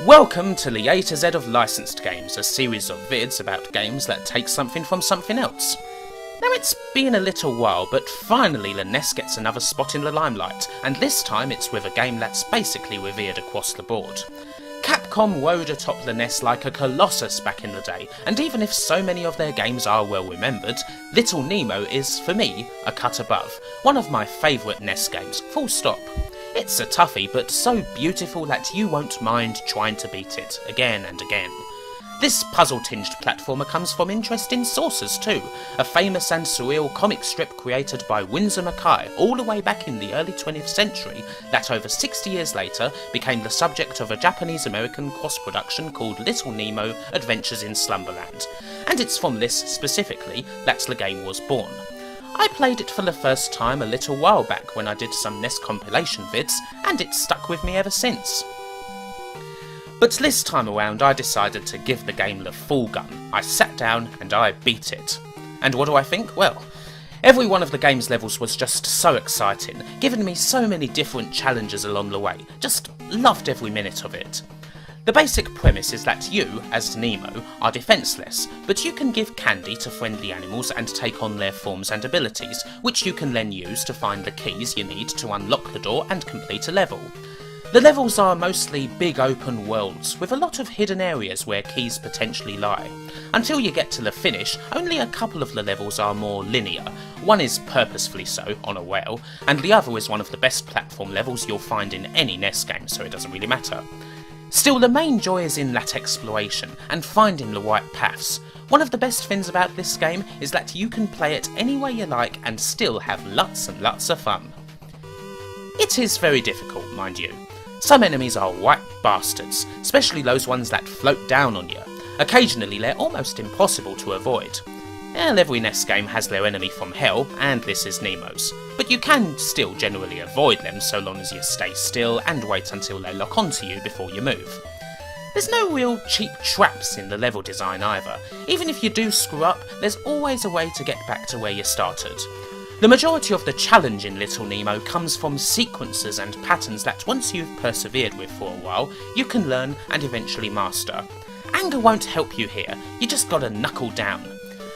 Welcome to the A to Z of Licensed Games, a series of vids about games that take something from something else. Now it's been a little while, but finally the NES gets another spot in the limelight, and this time it's with a game that's basically revered across the board. Capcom rode atop the NES like a colossus back in the day, and even if so many of their games are well remembered, Little Nemo is, for me, a cut above. One of my favourite NES games, full stop. It's a toughie, but so beautiful that you won't mind trying to beat it, again and again. This puzzle-tinged platformer comes from interesting sources too, a famous and surreal comic strip created by Winsor McKay all the way back in the early 20th century that over 60 years later became the subject of a Japanese-American cross-production called Little Nemo Adventures in Slumberland. And it's from this, specifically, that the game was born. I played it for the first time a little while back when I did some NES compilation vids, and it's stuck with me ever since. But this time around I decided to give the game the full gun. I sat down and I beat it. And what do I think? Well, every one of the game's levels was just so exciting, giving me so many different challenges along the way. Just loved every minute of it. The basic premise is that you, as Nemo, are defenceless, but you can give candy to friendly animals and take on their forms and abilities, which you can then use to find the keys you need to unlock the door and complete a level. The levels are mostly big open worlds, with a lot of hidden areas where keys potentially lie. Until you get to the finish, only a couple of the levels are more linear. One is purposefully so, on a rail, and the other is one of the best platform levels you'll find in any NES game, so it doesn't really matter. Still, the main joy is in that exploration, and finding the right paths. One of the best things about this game is that you can play it any way you like and still have lots and lots of fun. It is very difficult, mind you. Some enemies are white bastards, especially those ones that float down on you. Occasionally they're almost impossible to avoid. Every NES game has their enemy from hell, and this is Nemo's. But you can still generally avoid them so long as you stay still and wait until they lock onto you before you move. There's no real cheap traps in the level design either. Even if you do screw up, there's always a way to get back to where you started. The majority of the challenge in Little Nemo comes from sequences and patterns that once you've persevered with for a while, you can learn and eventually master. Anger won't help you here, you just gotta knuckle down.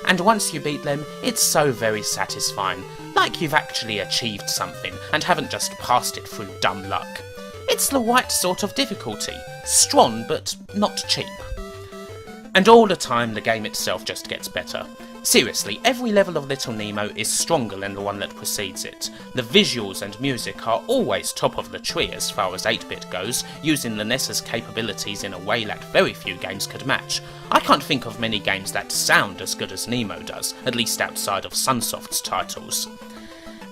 And once you beat them, it's so very satisfying, like you've actually achieved something and haven't just passed it through dumb luck. It's the right sort of difficulty, strong but not cheap. And all the time the game itself just gets better. Seriously, every level of Little Nemo is stronger than the one that precedes it. The visuals and music are always top of the tree as far as 8-bit goes, using the NES's capabilities in a way that very few games could match. I can't think of many games that sound as good as Nemo does, at least outside of Sunsoft's titles.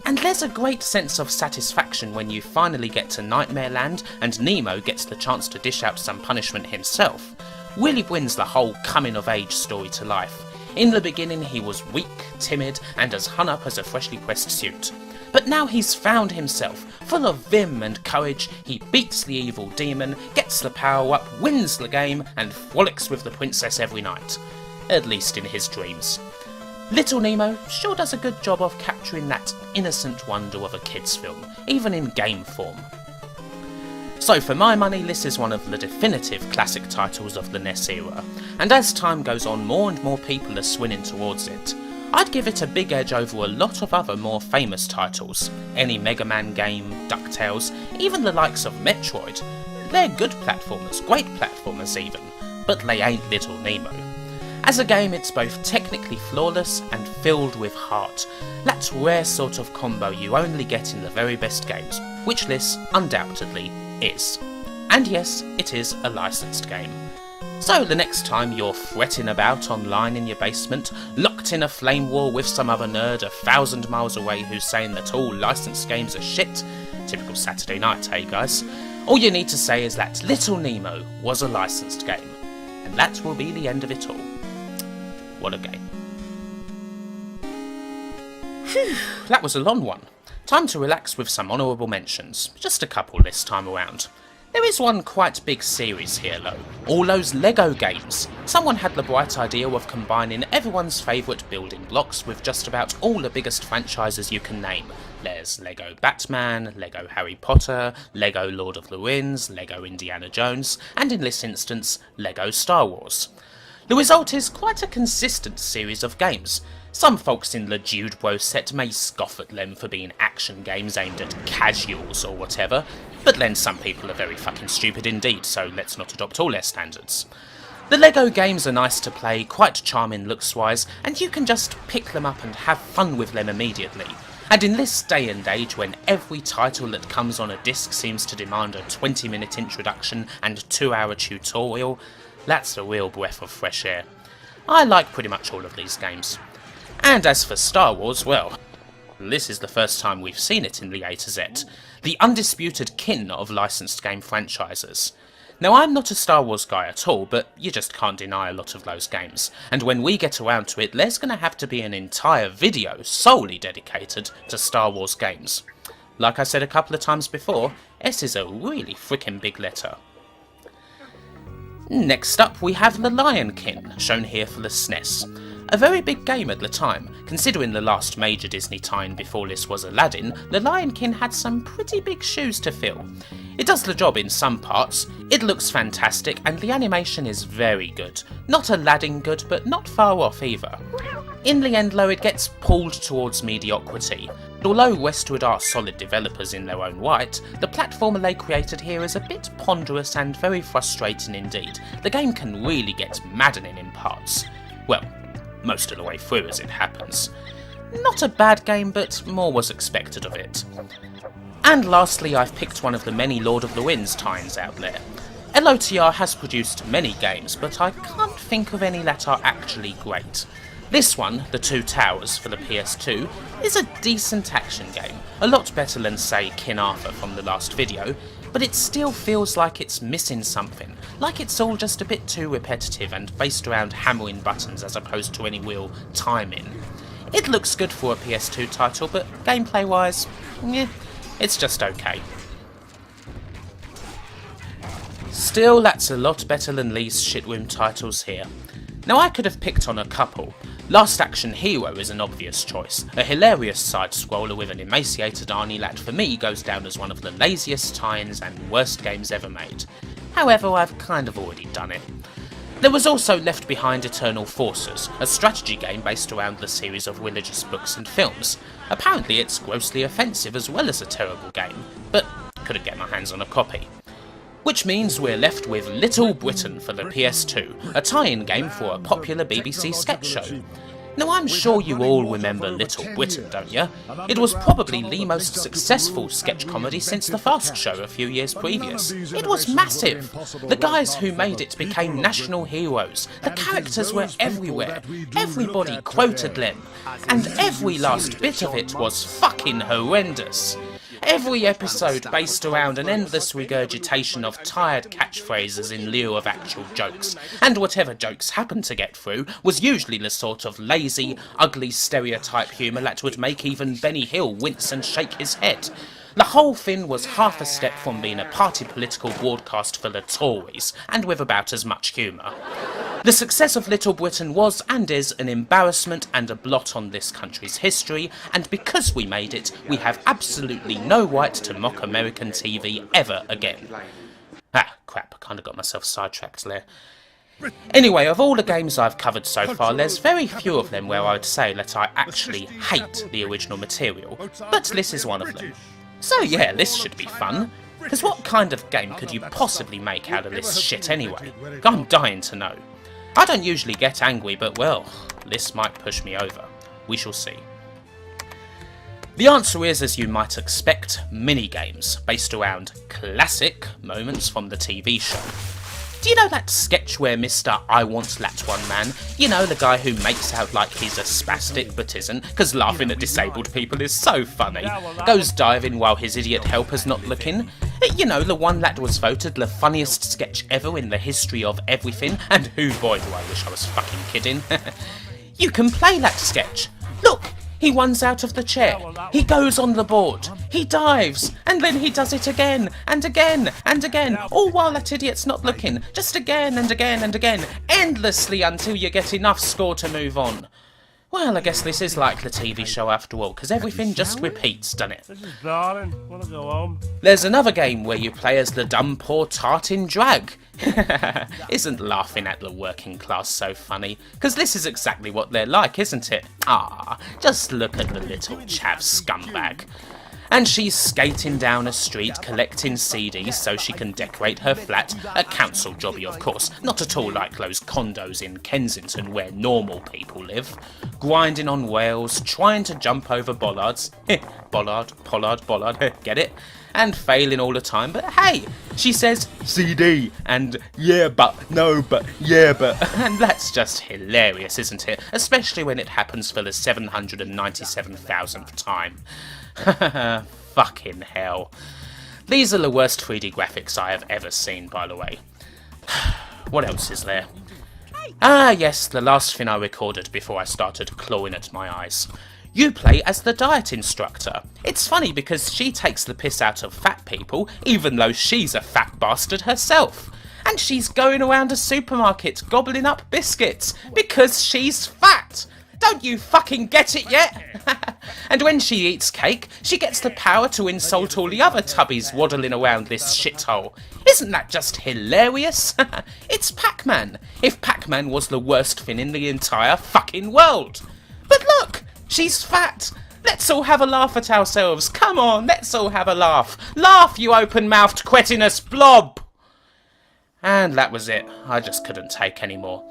And there's a great sense of satisfaction when you finally get to Nightmare Land and Nemo gets the chance to dish out some punishment himself. Really brings the whole coming-of-age story to life. In the beginning he was weak, timid, and as hung up as a freshly pressed suit. But now he's found himself, full of vim and courage, he beats the evil demon, gets the power up, wins the game, and frolics with the princess every night. At least in his dreams. Little Nemo sure does a good job of capturing that innocent wonder of a kid's film, even in game form. So for my money, this is one of the definitive classic titles of the NES era, and as time goes on more and more people are swinging towards it. I'd give it a big edge over a lot of other more famous titles, any Mega Man game, DuckTales, even the likes of Metroid. They're good platformers, great platformers even, but they ain't Little Nemo. As a game it's both technically flawless and filled with heart, that rare sort of combo you only get in the very best games, which this undoubtedly is. And yes, it is a licensed game. So the next time you're fretting about online in your basement, locked in a flame war with some other nerd 1,000 miles away who's saying that all licensed games are shit, typical Saturday night, hey guys, all you need to say is that Little Nemo was a licensed game, and that will be the end of it all. What a game. Phew, that was a long one. Time to relax with some honourable mentions, just a couple this time around. There is one quite big series here though, all those Lego games. Someone had the bright idea of combining everyone's favourite building blocks with just about all the biggest franchises you can name. There's Lego Batman, Lego Harry Potter, Lego Lord of the Rings, Lego Indiana Jones, and in this instance, Lego Star Wars. The result is quite a consistent series of games. Some folks in the Jude Bro set may scoff at them for being action games aimed at casuals or whatever, but then some people are very fucking stupid indeed, so let's not adopt all their standards. The Lego games are nice to play, quite charming looks-wise, and you can just pick them up and have fun with them immediately. And in this day and age when every title that comes on a disc seems to demand a 20-minute introduction and 2-hour tutorial, that's a real breath of fresh air. I like pretty much all of these games. And as for Star Wars, well, this is the first time we've seen it in the A to Z, the undisputed king of licensed game franchises. Now I'm not a Star Wars guy at all, but you just can't deny a lot of those games, and when we get around to it, there's going to have to be an entire video solely dedicated to Star Wars games. Like I said a couple of times before, S is a really frickin' big letter. Next up we have The Lion King, shown here for the SNES. A very big game at the time, considering the last major Disney tie-in before this was Aladdin, The Lion King had some pretty big shoes to fill. It does the job in some parts, it looks fantastic and the animation is very good. Not Aladdin good, but not far off either. In the end though, it gets pulled towards mediocrity. Although Westwood are solid developers in their own right, the platformer they created here is a bit ponderous and very frustrating indeed. The game can really get maddening in parts. Well, most of the way through as it happens. Not a bad game, but more was expected of it. And lastly, I've picked one of the many Lord of the Rings tie-ins out there. LOTR has produced many games, but I can't think of any that are actually great. This one, The Two Towers for the PS2, is a decent action game, a lot better than say King Arthur from the last video, but it still feels like it's missing something, like it's all just a bit too repetitive and based around hammering buttons as opposed to any real timing. It looks good for a PS2 title, but gameplay wise, it's just okay. Still, that's a lot better than these shitroom titles here. Now I could have picked on a couple. Last Action Hero is an obvious choice, a hilarious side-scroller with an emaciated Arnie that for me goes down as one of the laziest tie-ins and worst games ever made. However, I've kind of already done it. There was also Left Behind Eternal Forces, a strategy game based around the series of religious books and films. Apparently it's grossly offensive as well as a terrible game, but couldn't get my hands on a copy. Which means we're left with Little Britain for the PS2, a tie-in game for a popular BBC sketch show. Now I'm sure you all remember Little Britain, don't you? It was probably the most successful sketch comedy since The Fast Show a few years previous. It was massive! The guys who made it became national heroes, the characters were everywhere, everybody quoted them, and every last bit of it was fucking horrendous. Every episode based around an endless regurgitation of tired catchphrases in lieu of actual jokes, and whatever jokes happened to get through was usually the sort of lazy, ugly stereotype humour that would make even Benny Hill wince and shake his head. The whole thing was half a step from being a party political broadcast for the Tories, and with about as much humour. The success of Little Britain was and is an embarrassment and a blot on this country's history, and because we made it, we have absolutely no right to mock American TV ever again. Ah, crap, I kinda got myself sidetracked there. Anyway, of all the games I've covered so far, there's very few of them where I'd say that I actually hate the original material, but this is one of them. So yeah, this should be fun. Because what kind of game could you possibly make out of this shit anyway? I'm dying to know. I don't usually get angry, but well, this might push me over. We shall see. The answer is, as you might expect, minigames, based around classic moments from the TV show. Do you know that sketch where Mr. I Want That One Man, you know, the guy who makes out like he's a spastic but isn't, because laughing at disabled people is so funny, goes diving while his idiot helper's not looking? You know, the one that was voted the funniest sketch ever in the history of everything, and who boy do I wish I was fucking kidding. You can play that sketch. Look, He runs out of the chair, he goes on the board, he dives, and then he does it again, and again, and again, all while that idiot's not looking, just again and again and again, endlessly until you get enough score to move on. Well, I guess this is like the TV show after all, because everything just repeats, doesn't it? This is darling. Wanna go home? There's another game where you play as the dumb poor tart in drag. Isn't laughing at the working class so funny? Because this is exactly what they're like, isn't it? Ah, just look at the little chav scumbag. And she's skating down a street collecting CDs so she can decorate her flat, a council jobby of course, not at all like those condos in Kensington where normal people live, grinding on rails, trying to jump over bollards, bollard, get it? And failing all the time, but hey, she says CD and yeah but, no but, yeah but, and that's just hilarious, isn't it? Especially when it happens for the 797,000th time. Fucking hell. These are the worst 3D graphics I have ever seen, by the way. What else is there? Ah yes, the last thing I recorded before I started clawing at my eyes. You play as the diet instructor. It's funny because she takes the piss out of fat people, even though she's a fat bastard herself. And she's going around a supermarket gobbling up biscuits because she's fat. Don't you fucking get it yet? And when she eats cake, she gets the power to insult all the other tubbies waddling around this shithole. Isn't that just hilarious? It's Pac-Man. If Pac-Man was the worst thing in the entire fucking world. But look! She's fat! Let's all have a laugh at ourselves! Come on, let's all have a laugh! Laugh, you open-mouthed cretinous blob! And that was it. I just couldn't take any more.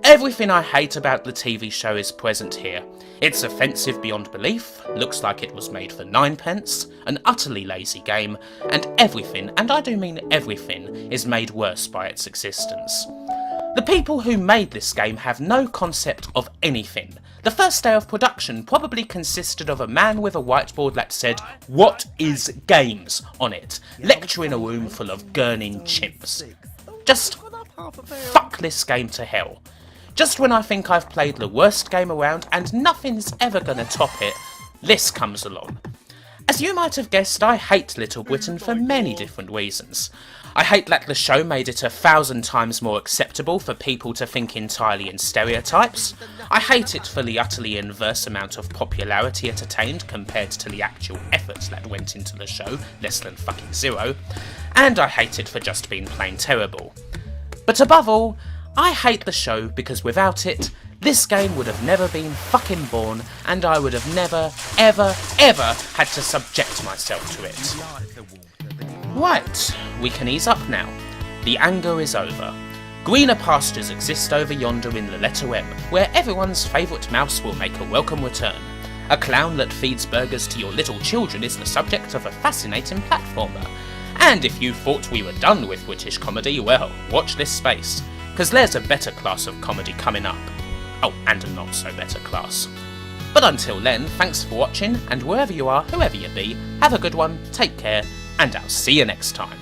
Everything I hate about the TV show is present here. It's offensive beyond belief, looks like it was made for 9p, an utterly lazy game, and everything, and I do mean everything, is made worse by its existence. The people who made this game have no concept of anything. The first day of production probably consisted of a man with a whiteboard that said, "What is games?" on it, lecturing a room full of gurning chimps. Just fuck this game to hell. Just when I think I've played the worst game around and nothing's ever gonna top it, this comes along. As you might have guessed, I hate Little Britain for many different reasons. I hate that the show made it 1,000 times more acceptable for people to think entirely in stereotypes. I hate it for the utterly inverse amount of popularity it attained compared to the actual effort that went into the show, less than fucking zero. And I hate it for just being plain terrible. But above all, I hate the show because without it, this game would have never been fucking born, and I would have never, ever, ever had to subject myself to it. Right, we can ease up now. The anger is over. Greener pastures exist over yonder in the letter M, where everyone's favourite mouse will make a welcome return. A clown that feeds burgers to your little children is the subject of a fascinating platformer. And if you thought we were done with British comedy, well, watch this space, because there's a better class of comedy coming up. Oh, and a not so better class. But until then, thanks for watching, and wherever you are, whoever you be, have a good one, take care, and I'll see you next time.